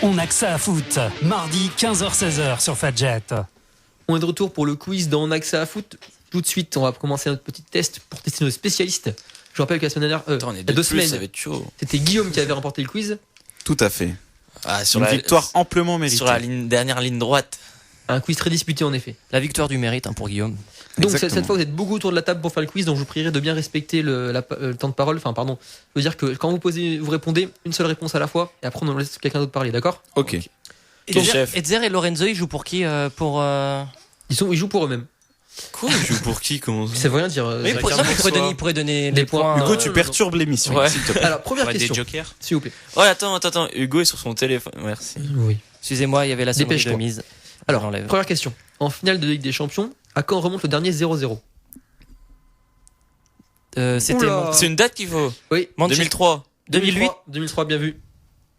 On a que ça à foot. Mardi 15h-16h sur Fadjet. On est de retour pour le quiz dans On a que ça à foot. Tout de suite, on va commencer notre petit test pour tester nos spécialistes. Je rappelle que la semaine dernière, il y a 2 semaines, ça va être chaud. c'était Guillaume qui avait remporté le quiz. Tout à fait. Sur Une victoire amplement méritée. Sur la dernière ligne droite. Un quiz très disputé en effet. La victoire du mérite pour Guillaume. Donc Exactement. cette fois vous êtes beaucoup autour de la table pour faire le quiz, donc je vous prierai de bien respecter le temps de parole. Enfin pardon, je veux dire que quand vous répondez une seule réponse à la fois et après on laisse quelqu'un d'autre parler, d'accord? Ok. Edzer et Lorenzo, ils jouent pour qui Ils jouent pour eux-mêmes. Quoi? Je joue pour qui? Comment ça? Ça veut rien dire. Oui, il pourrait donner Des des points. Hugo, tu perturbes l'émission. Ouais. S'il te plaît. Alors première Ouais, des question, jokers. s'il vous plaît. Ouais, attends. Hugo est sur son téléphone. Merci. Oui. Excusez-moi, il y avait la sonnerie de Dépêche-toi. mise. Alors J'enlève. première question. En finale de Ligue des Champions, à quand remonte le dernier 0-0? C'était Oula. C'est une date qu'il faut. Oui. 2003. 2008. 2003, bien vu.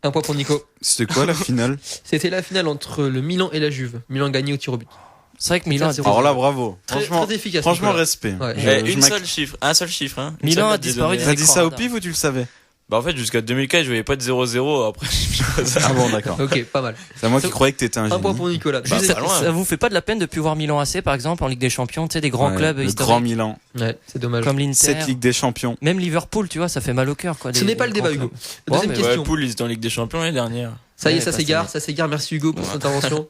Un point pour Nico. C'était quoi la finale? C'était la finale entre le Milan et la Juve. Milan a gagné au tir au but. C'est vrai que Milan, Ça, Alors là, bravo. Très, Franchement, très efficace. franchement Nicolas. respect. Ouais. Un seul chiffre. Hein. Une Milan seule a date des disparu données. T'as dit ça au Radar. pif ou tu le savais? Bah en fait jusqu'à 2004 je voyais pas de 0-0 après. Ah bon, d'accord. Ok, pas mal. C'est moi qui croyais que t'étais un Un point génie. pour Nicolas. Bah, Juste- pas loin. ça vous fait pas de la peine de plus voir Milan AC par exemple en Ligue des Champions, tu sais, des grands Ouais, clubs le historiques Grand Milan. Ouais, c'est dommage. comme l'Inter, 7 Ligue des Champions. même Liverpool, tu vois, ça fait mal au cœur quoi. Ce n'est pas le débat, Hugo. Deuxième mais question. Ouais, Poul ils étaient en Ligue des Champions l'année dernière. Ça y est, Ouais, ça pas s'égare. Merci Hugo pour cette intervention.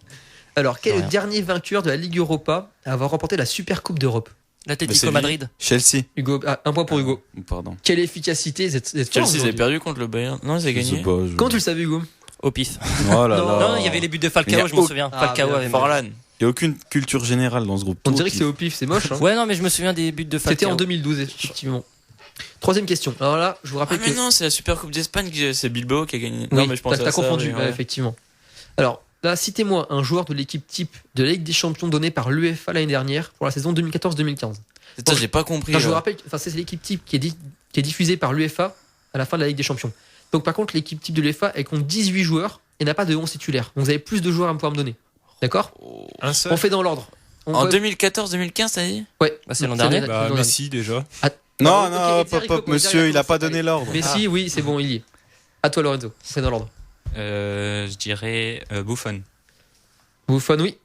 Alors, quel est le Rien. dernier vainqueur de la Ligue Europa à avoir remporté la Super Coupe d'Europe? L'Atlético Séville. Madrid. Chelsea. Hugo, un point pour Hugo. Pardon. Quelle efficacité vous êtes fort Chelsea ils avaient aujourd'hui. perdu contre le Bayern. Non, ils avaient Je sais gagné. pas, Comment tu le savais, Hugo? Au pif. Oh là Non, là. Non, il y avait les buts de Il y Falcao, a je m'en souviens. Ah, Falcao bien. avait Forlan. Il y a aucune culture générale dans ce groupe. On Tout dirait que qui- c'est au pif, c'est moche. Hein. Ouais, non, mais je me souviens des buts de Falcao. C'était en 2012, effectivement. Troisième question. Alors là, je vous Ah rappelle mais que. non, c'est la Super Coupe d'Espagne, c'est Bilbao qui a gagné. Oui, Non mais je pense t'as à ça. confondu, oui, ouais, ouais. effectivement. Alors, là, citez-moi un joueur de l'équipe type de la Ligue des Champions donnée par l'UEFA l'année dernière pour la saison 2014-2015. Attends, j'ai pas compris. Non, je vous là. rappelle, c'est l'équipe type qui est diffusée par l'UEFA à la fin de la Ligue des Champions. Donc, par contre, l'équipe type de l'UEFA, elle compte 18 joueurs et n'a pas de 11 titulaires. Donc, vous avez plus de joueurs à pouvoir me donner. D'accord? Un seul. On fait dans l'ordre. En 2014-2015, t'as dit? Ouais. Bah, c'est l'an dernier. Bah, Messi déjà. Non, Ok, non, hop, Edzer, il faut hop, qu'on monsieur, dise il a pas réponse. donné l'ordre. Messi, oui, c'est bon, il y est. À toi, Lorenzo. C'est dans l'ordre. Je dirais Buffon. Buffon, oui.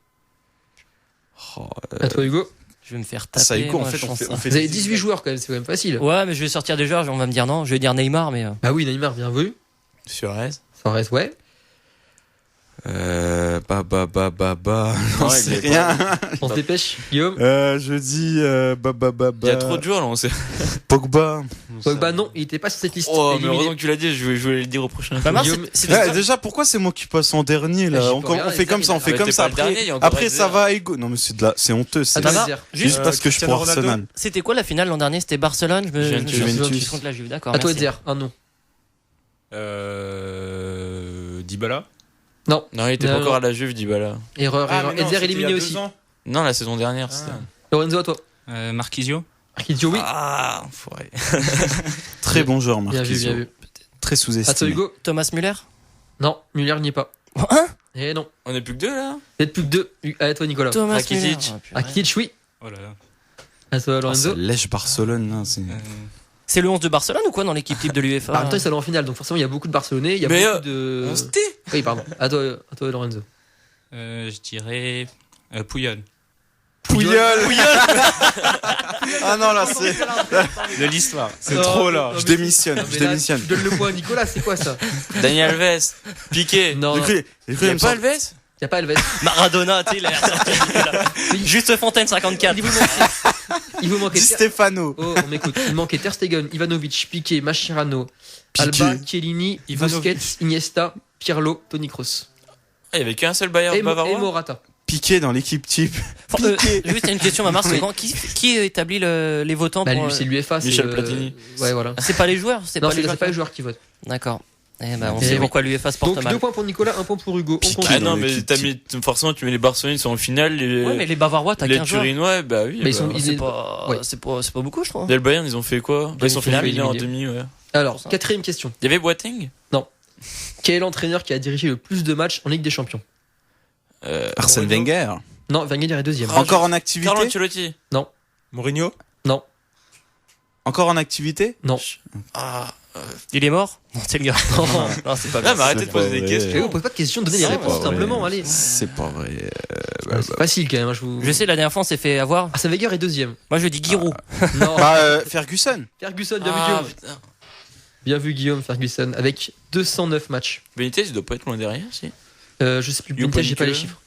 Oh, À toi, Hugo. Je vais me faire taper. ça, Hugo, en moi, fait, je on pense fait, ça. on fait Vous avez des- 18 joueurs quand même, c'est quand même facile. Ouais, mais je vais sortir des joueurs, on va me dire non. Je vais dire Neymar, mais. Bah oui, Neymar, bien vu. Suarez. Ça reste, ouais. Non, il c'est est rien. On se dépêche, Guillaume. Je dis, Il y a trop de joueurs là, on sait. Pogba. Pogba, non, il était pas sur cette liste. Oh, mais Éliminé. heureusement que tu l'as dit, je voulais le dire au prochain. Bah, Mars, Guillaume, c'était Ouais, déjà, pourquoi c'est moi qui passe en dernier, Bah, là? j'y On, peux rien, on fait comme ça, on Edzer, fait il a- comme t'es ça. pas le dernier, il y a encore Après, ça Edzer. va, Hugo. Non, mais c'est honteux. C'est Attends, Bah, Edzer. juste, parce que je suis pour Cristiano Ronaldo. Arsenal. c'était quoi la finale l'an dernier? C'était Barcelone, je me Juventus. suis contre la Juve, d'accord. À toi, merci. Edzer. Un nom. Dybala. Non. Non, il était Non, pas non. encore à la Juve, Dybala. Erreur. mais non, Edzer c'était éliminé il y a aussi. 2 ans. Non, la saison dernière, c'était. Lorenzo, à toi. Marquisio. Marquinhos, oui. Ah, enfoiré. Très bon joueur, Bien vu, bien Marquisio. vu. Très À toi, sous-estimé. Hugo. Thomas Müller. Non, Muller n'y est pas. Hein? Eh non. On est plus que 2 là? Vous êtes plus que 2. À toi, Nicolas. Thomas Rakitic. Müller. Oh, purée. Akitic, oui. Oh là là. À toi, Oh, ça Lorenzo. lèche Barcelone, là. C'est... C'est le 11 de Barcelone ou quoi dans l'équipe type de l'UEFA? En même temps, ils sont allés en finale, donc forcément, il y a beaucoup de Barcelonais. Il y a Mais, beaucoup de. On se tait. Oui, pardon. À toi, Lorenzo. Je dirais Puyol. Pouilleul. Ah non, là, c'est... De l'histoire. C'est Non, trop, non, là. mais- Je démissionne, Non, je mais là, démissionne. Tu donnes le point à Nicolas, c'est quoi ça? Daniel Alves. Piqué. Non, J'ai non. cru, Il y a pas Alves? Y a pas Alves. Maradona, tu sais, il a l'air sorti, là. Juste Fontaine 54. Il vous manquait. Di Stefano. Oh, on m'écoute. Il manquait Ter Stegen, Ivanovic, Piqué, Mascherano, Piqué. Alba, Chiellini, Ivanovic. Busquets, Iniesta, Pirlo, Toni Kroos. Ah, il y avait qu'un seul Bayern Et bavarois. Morata. Piqué dans l'équipe type. Juste une question, Mamar, c'est Oui. quand qui établit les votants Bah, pour, lui, c'est l'UEFA. c'est Michel le- Platini. Ouais, voilà. C'est pas les joueurs, c'est Non, pas les c'est joueurs. pas les joueurs qui votent. D'accord. Eh ben, on Eh sait oui. pourquoi l'UEFA se porte Donc, mal. 2 points pour Nicolas, 1 point pour Hugo. On Piqué. continue. Ah non, dans mais l'équipe t'as mis, forcément, tu mets les Barcelonais, ils sont en finale. Ouais, mais les Bavarois, t'as les 15 joueurs. Turinois, bah oui. Mais ils sont- bah. ils- C'est pas, Ouais. c'est pas beaucoup, je trouve. Et le Bayern, ils ont fait quoi? Bah, ils sont fait Demi-finale, éliminer en éliminé. demi, ouais. Alors, Pour ça. 4ème question. Il y avait Boateng? Quel est l'entraîneur qui a dirigé le plus de matchs en Ligue des Champions? Arsène Mourinho. Wenger. Non, Wenger est deuxième. Ah, Encore en activité? Carlo Ancelotti. Mourinho. Non, Encore en activité? non. Ah, Il est mort? Non, c'est le gars. Non, c'est pas Non, bien. mais arrêtez de poser des vrai. questions. On pose pas de questions, donnez les C'est réponses pas vrai. simplement, allez. C'est pas vrai. C'est facile quand même, hein, je vous. Je sais, la dernière fois, on s'est fait avoir. Arsène Wenger est deuxième. Moi, je dis Giroud. Non, Ferguson. Ferguson, bien vu Ah, Guillaume. putain. Bien vu Guillaume, Ferguson, avec 209 matchs. Benitez, il doit pas être loin derrière, si. Je sais plus, Benitez, j'ai pas les chiffres.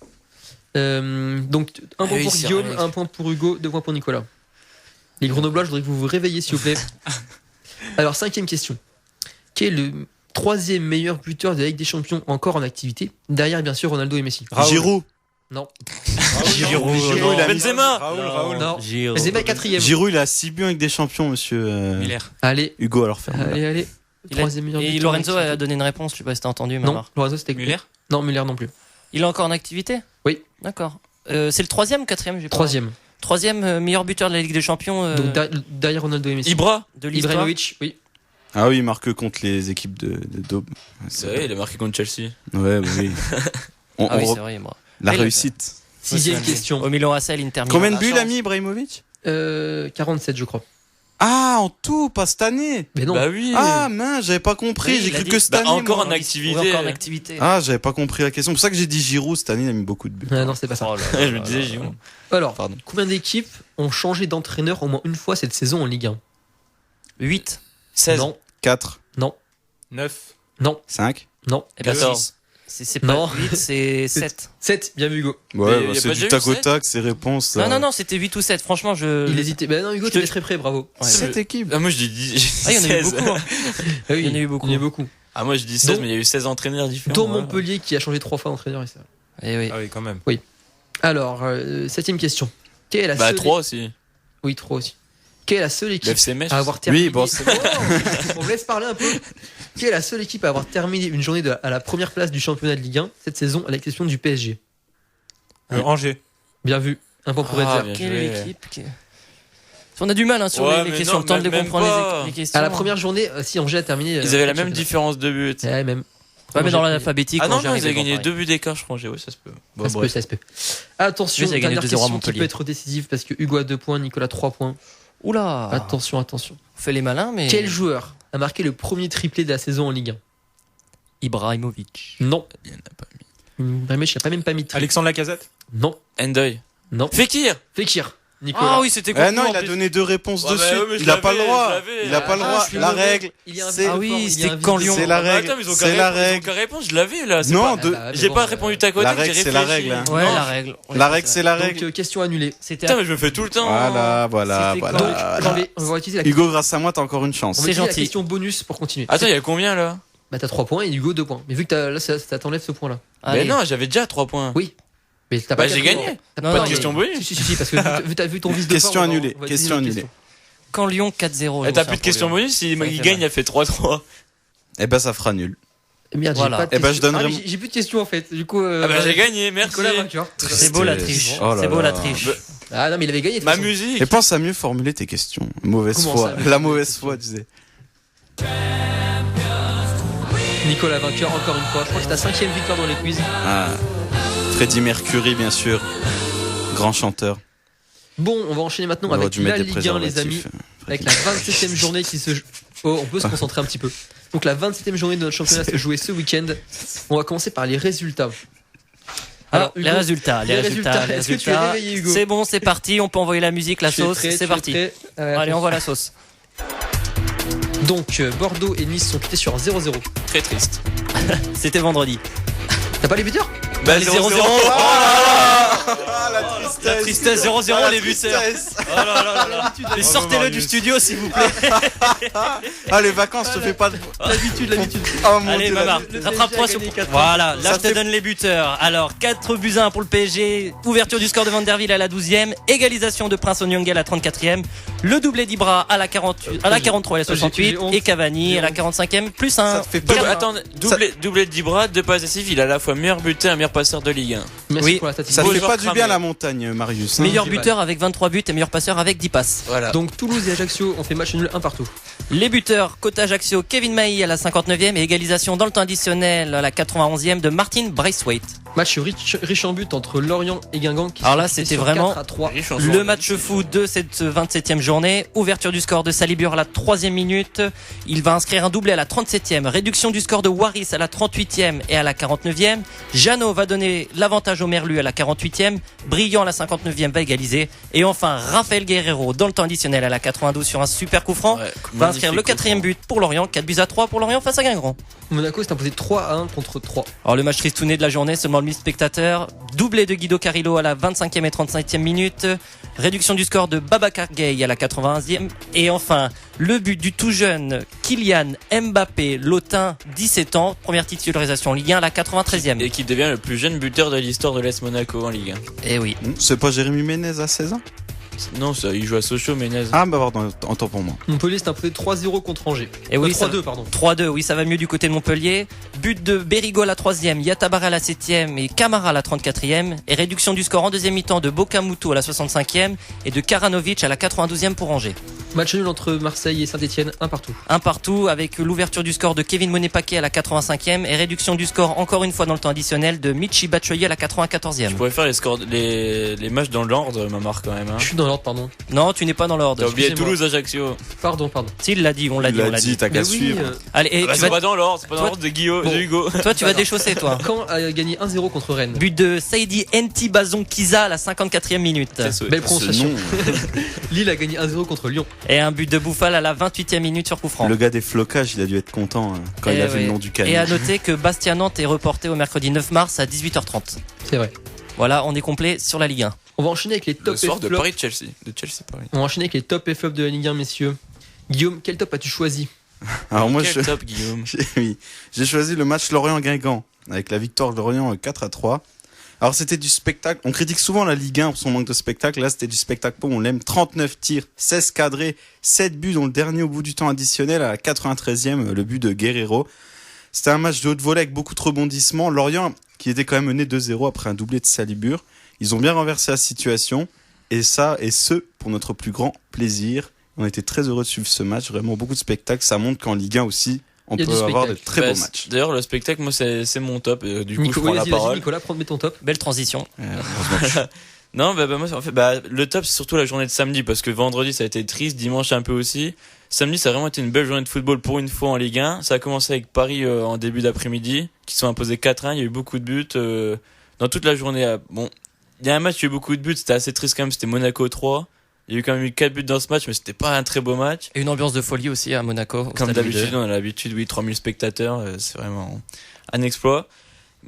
Donc, un point oui, pour c'est Guillaume, vrai. 1 point pour Hugo, 2 points pour Nicolas. Les Grenoblois, je voudrais que vous vous réveillez, s'il vous plaît. Alors, 5ème question. Quel est le 3e meilleur buteur de la Ligue des Champions encore en activité? Derrière, bien sûr, Ronaldo et Messi. Giroud. Non. Giroud, Giroud, il a mis- Benzema. Raoul. Non. Giroud. Benzema est 4ème. Giroud, il a 6 buts avec des champions, monsieur. Miller. Allez, Hugo, alors ferme. allez. Il a- 3e meilleur Et buteur. Lorenzo en a activité. donné une réponse, je sais pas si t'as entendu, Non, Mamar. Lorenzo, c'était. Muller. Non, Muller non plus. Il est encore en activité? Oui. D'accord. C'est le 3e ou 4e? j'ai pas- 3e. 3e meilleur buteur de la Ligue des Champions Donc, derrière Ronaldo et Messi. Ibra. de l'histoire. Ibrahimovic, oui. Ah oui, il marque contre les équipes de Daube. C'est vrai, il a marqué contre Chelsea. Ouais, bah oui. Ah oui, on c'est vrai, moi. La Mais il a- réussite. 6e question. Au Milan AC, l'Inter Milan. Combien de La buts chance. l'a mis Ibrahimovic 47, je crois. Ah, en tout, pas cette année. Mais non. Bah oui. Ah, mince, j'avais pas compris. Oui, J'ai il a cru dit- que cette Bah, année. encore moi. en Oui, activité. encore en activité. Ah, j'avais pas compris la question. C'est pour ça que j'ai dit Giroud. Cette année, il a mis beaucoup de buts. Ah non, c'est pas ça. Oh là là Je me là disais, là Giroud. Alors, Pardon. combien d'équipes ont changé d'entraîneur au moins une fois cette saison en Ligue 1? 8. 16. Non, 4, non, 9. non, 5. non. Eh ben, 14. c'est Non. pas 8, c'est 7. 7, bien vu Hugo. Ouais, Mais bah, y a c'est pas du déjà eu tac au sept tac, ces réponses. Non, non, non, c'était 8 ou 7. Franchement, je. Il hésitait. Ben non, Hugo, Je tu te- es très près, bravo. Ouais. 7 équipes. Ah, moi, je dis Ah, il y en a eu 16. beaucoup. hein. Ah oui, Il y en a eu beaucoup. Il y en a eu beaucoup. Ah, moi, je dis 16, Donc- mais il y a eu 16 entraîneurs différents. Dont ouais. Montpellier qui a changé 3 fois d'entraîneur. Et ça. Eh oui. Ah oui, quand même. Alors, 7ème question. Quelle est la Bah, seule. 3 aussi. Oui, 3 aussi. Quelle est la seule équipe L'FC Metz. à avoir terminé. Oui, bon, c'est On me laisse parler un peu. Quelle est la seule équipe à avoir terminé une journée à la première place du championnat de Ligue 1 cette saison, à l'exception du PSG? Angers. Bien vu. Un point pour Ah, Edzer. bien Quelle joué. est l'équipe On a du mal hein, sur Ouais, les mais questions. non, Le temps de même comprendre pas. les questions. À la première journée, si Angers a terminé. Ils avaient la même championnat. différence de but. Ouais, même. Ouais, mais dans Angers- l'alphabétique. Ah non, Angers non, ils arrivait avaient gagné devant, 2 buts d'écart, je crois. Ouais, ça se peut. Bon, Ça se peut, bref. ça se peut. Attention, Oui, ça a gagné dernière 2-0 à question qui Montpellier. peut être décisive parce que Hugo a 2 points, Nicolas 3 points. pareil. Oula. Attention, attention. On fait les malins, mais. Quel joueur a marqué le premier triplé de la saison en Ligue 1? Ibrahimovic. Non. Il y en a pas. Ibrahimovic n'a pas même pas mis de triplé. Alexandre Lacazette. Non. Endoy. Non. Fekir. Fekir. Nicolas. Ah oui, c'était Eh quoi non, il a donné 2 réponses Ouais, dessus. bah ouais, mais je Il a pas le l'avais, droit. je l'avais. Il a pas le Ah, droit. je suis La mauvais. règle. Il y a un c'est- Ah oui, il y a un c'était vice quand de Lyon. forme. C'est la Ah, bah, règle. attends, mais ils ont C'est qu'à la répondre, ils ont règle. qu'à répondre, je l'avais là. c'est Non, pas- de- Ah bah, mais J'ai bon, pas répondu tac au la tac, règle, j'ai c'est la réfléchi. règle, hein. Ouais, Non. la règle. La règle, c'est la Donc, règle. question annulée. C'était. Putain, mais je le fais tout le temps. Voilà, voilà, C'était voilà. quand Donc, voilà. on va utiliser la, Hugo, grâce à moi, t'as encore une on chance. va C'est utiliser la gentil. question bonus pour continuer. Attends, il y a combien là? Bah, t'as 3 points et Hugo 2 points. Mais vu que là, ça t'enlève ce point-là. Mais non, j'avais déjà 3 points. Oui. Mais t'as Bah, pas j'ai quatre gagné. points. T'as Non, Pas non, de mais- question bonus. Si, parce que vu ton vice de Question forme, on va- annulée, on va utiliser question l'autre annulée. Quand Lyon 4-0. Eh, je t'as me plus de souviens question pour Lyon. bonus, s'il Ça fait gagne, mal. il a fait 3-3. Eh ben, ça fera nul. Merde, Voilà. j'ai pas de Eh ben, je questions. donnerai Ah, mais j'ai plus de questions en fait. Du coup, Ah bah j'ai gagné, merci. Nicolas vainqueur. C'est beau la triche. Oh là C'est beau la là. triche. Ah non, mais il avait gagné. de toute Ma façon. musique. Et pense à mieux formuler tes questions. Mauvaise Comment foi. ça, mieux La formuler mauvaise tes foi, tu disais. Nicolas vainqueur encore une fois. Je crois que c'est ta 5ème victoire dans les quiz. Ah. Freddie Mercury, bien sûr. Grand chanteur. Bon, on va enchaîner maintenant On aurait avec dû mettre la des Ligue 1, les amis. préservatifs. Avec la 27ème journée qui se joue. Oh, on peut se concentrer un petit peu. Donc la 27ème journée de notre championnat se jouait ce week-end. On va commencer par les résultats. Alors, Hugo, les résultats. les résultats. Est-ce que tu es réveillé, Hugo? C'est bon, c'est parti. On peut envoyer la musique, la tu es sauce. prêt, tu C'est es parti. prêt Allez, on voit la sauce. Donc Bordeaux et Nice sont quittés sur un 0-0. Très triste. C'était vendredi. T'as pas les buteurs? Bah, les 0-0. 0-0. Ah, la tristesse. La tristesse, 0-0, les buteurs. Oh là là là là. Mais sortez-le du studio, s'il vous plaît. Ah, les vacances, te fais pas de. L'habitude. Oh mon Allez, dieu. Mamar, le rattrape-toi PSG a sur. gagné 4-1. Voilà, là Ça je te fait- donne les buteurs. Alors, 4-1 pour le PSG, ouverture du score de Van der Ville à la 12e, égalisation de Prince Onyanga à la 34e, le doublé d'Ibra à la 48, à la 43 et à la J'ai 68, honte. et Cavani J'ai à la honte. 45e, plus un. Ça te fait pas. Attends, doublé de Dibra, 2 passes décisives, il a à la fois meilleur buteur et meilleur passeur de Ligue 1. Merci Oui. pour la statistique. Ça ne Beau fait joueur pas du bien cramé. la montagne, Marius. hein. Meilleur j'ai buteur avec 23 buts et meilleur passeur avec 10 passes. Voilà. Donc Toulouse et Ajaccio ont fait match nul 1 partout. Les buteurs, côté Ajaccio, Kevin Mailly à la 59e et égalisation dans le temps additionnel à la 91e de Martin Braithwaite. Match riche en buts entre Lorient et Guingamp. Qui Alors sont là, quittés c'était sur vraiment 4-3. Riche en Le joueurs. match fou de cette 27e journée. Ouverture du score de Salibur à la 3e minute. Il va inscrire un doublé à la 37e. Réduction du score de Waris à la 38e et à la 49e. Jeannot va donner l'avantage au Merlu à la 48e. Brillant à la 59e va égaliser. Et enfin, Raphaël Guerrero dans le temps additionnel à la 92 sur un super coup franc. Ouais, Va inscrire le magnifique 4e but pour Lorient. 4-3 pour Lorient face à Guingamp. Monaco s'est imposé 3-1 contre 3. Alors le match tristouné de la journée, seulement 1000 spectateurs. Doublé de Guido Carillo à la 25e et 35e minute. Réduction du score de Babacar Gueye à la 81e. Et enfin, le but du tout jeune Kylian Mbappé Lotin, 17 ans. Première titularisation en Ligue 1 à la 93e. Et qui devient le plus jeune buteur de l'histoire de l'AS Monaco en Ligue 1. Et oui. C'est pas Jérémy Ménez à 16 ans? Non, ça, il joue à Sochaux, Ménez. Ah, bah, pardon, autant pour moi. Montpellier s'est imposé 3-0 contre Angers. Et oui, ça- 3-2 pardon. 3-2, oui, ça va mieux du côté de Montpellier. But de Berigo à la 3e, Yatabara à la 7e et Camara à la 34e. Et réduction du score en deuxième mi-temps de Bokamutu à la 65e et de Karanovic à la 92e pour Angers. Match nul entre Marseille et Saint-Etienne, 1 partout. Un partout avec l'ouverture du score de Kevin Monet-Paquet à la 85e et réduction du score encore une fois dans le temps additionnel de Michi Batshuayi à la 94e. Je pourrais faire les scores, les matchs dans l'ordre, ma marque quand même. Hein. Je suis dans l'ordre, pardon. Non, tu n'es pas dans l'ordre. T'as oublié excusez-moi. Toulouse, Ajaccio. Pardon. S'il l'a dit, on l'a dit, on l'a dit. t'as qu'à Mais oui, suivre. Allez, et Ah bah, tu c'est vas, pas dans l'ordre, c'est pas dans Toi- l'ordre de Guillaume, Bon. de Hugo. toi, tu vas déchausser, toi. Caen a gagné 1-0 contre Rennes. But de Saidi Ntibazon Kiza à la 54e minute. C'est souhait. Belle Ce prononciation. nom, Lille a gagné 1-0 contre Lyon. Et un but de Bouffal à la 28e minute sur coup franc. le gars des flocages, il a dû être content hein, quand il Eh a vu oui. le nom du Et canon. à noter que Bastia-Nantes est reporté au mercredi 9 mars à 18h30. C'est vrai. Voilà, on est complet sur la Ligue 1. On va enchaîner avec les Le top et soir de flops. Paris-Chelsea. De Chelsea-Paris. On va enchaîner avec les top et flops de la Ligue 1, messieurs. Guillaume, quel top as-tu choisi? Alors moi, Quel top, Guillaume. oui, j'ai choisi le match Lorient-Guingamp avec la victoire de Lorient 4-3. Alors c'était du spectacle. On critique souvent la Ligue 1 pour son manque de spectacle. Là, c'était du spectacle pour on l'aime. 39 tirs, 16 cadrés, 7 buts dont le dernier au bout du temps additionnel à la 93e, le but de Guerrero. C'était un match de haute volée avec beaucoup de rebondissements. Lorient, qui était quand même mené 2-0 après un doublé de Salibur, ils ont bien renversé la situation. Et ça, et ce, pour notre plus grand plaisir. On était très heureux de suivre ce match. Vraiment beaucoup de spectacles. Ça montre qu'en Ligue 1 aussi, on Il y a peut du avoir de spectacle. très Bah, beaux matchs. D'ailleurs, le spectacle, moi, c'est mon top. Du coup, je Nico, prends la vas-y, parole. Nicolas, prends ton top. Belle transition. Non, moi, en fait, le top, c'est surtout la journée de samedi, parce que vendredi, ça a été triste, dimanche un peu aussi. Samedi, ça a vraiment été une belle journée de football pour une fois en Ligue 1. Ça a commencé avec Paris en début d'après-midi, qui sont imposés 4-1. Il y a eu beaucoup de buts dans toute la journée. Bon, il y a un match, il y a eu beaucoup de buts, c'était assez triste quand même, c'était Monaco 3. Il y a eu quand même eu 4 buts dans ce match, mais c'était pas un très beau match. Et une ambiance de folie aussi à Monaco. au Comme Stade d'habitude, Louis II. on a l'habitude, oui, 3000 spectateurs, c'est vraiment un exploit.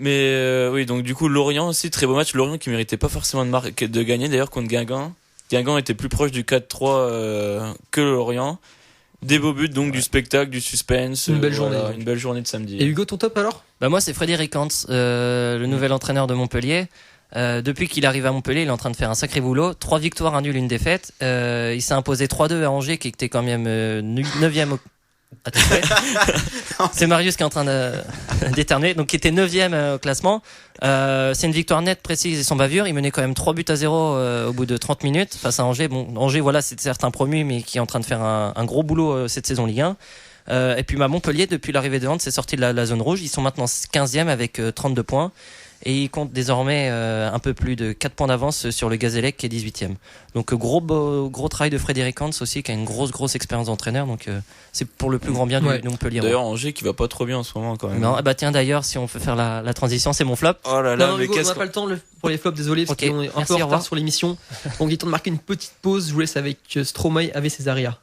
Mais oui, donc du coup, Lorient aussi, très beau match. Lorient qui méritait pas forcément de gagner, d'ailleurs, contre Guingamp. Guingamp était plus proche du 4-3 que Lorient. Des beaux buts, donc du spectacle, du suspense. Une belle journée, donc. Une belle journée de samedi. Et Hugo, ton top alors? Bah moi c'est Frédéric Hans, le nouvel entraîneur de Montpellier. Depuis qu'il arrive à Montpellier, il est en train de faire un sacré boulot. 3 victoires, 1 nul, 1 défaite. Il s'est imposé 3-2 à Angers, qui était quand même 9e au... Attends, c'est Marius qui est en train d'éternuer, donc qui était 9e au classement. C'est une victoire nette, précise et sans bavure. Il menait quand même 3-0 au bout de 30 minutes face à Angers. Bon, Angers, voilà, c'est certes un promu, mais qui est en train de faire un gros boulot cette saison Ligue 1. Et puis Montpellier, depuis l'arrivée de Hans, c'est sorti de la zone rouge. Ils sont maintenant 15e avec 32 points. Et ils comptent désormais un peu plus de 4 points d'avance sur le Gazélec qui est 18e. Donc gros travail de Frédéric Hans aussi, qui a une grosse expérience d'entraîneur. Donc c'est pour le plus grand bien Ouais. du Montpellier. D'ailleurs, Angers qui va pas trop bien en ce moment quand même. Non, bah tiens d'ailleurs, si on peut faire la transition, c'est mon flop. Oh là là, Non, mais Hugo, on qu'est-ce n'a pas le temps pour les flops, désolé, parce Ok, qu'on est un merci, peu en au revoir. retard sur l'émission. Donc il est temps de marquer une petite pause. Je vous laisse avec Stromae avec Césaria.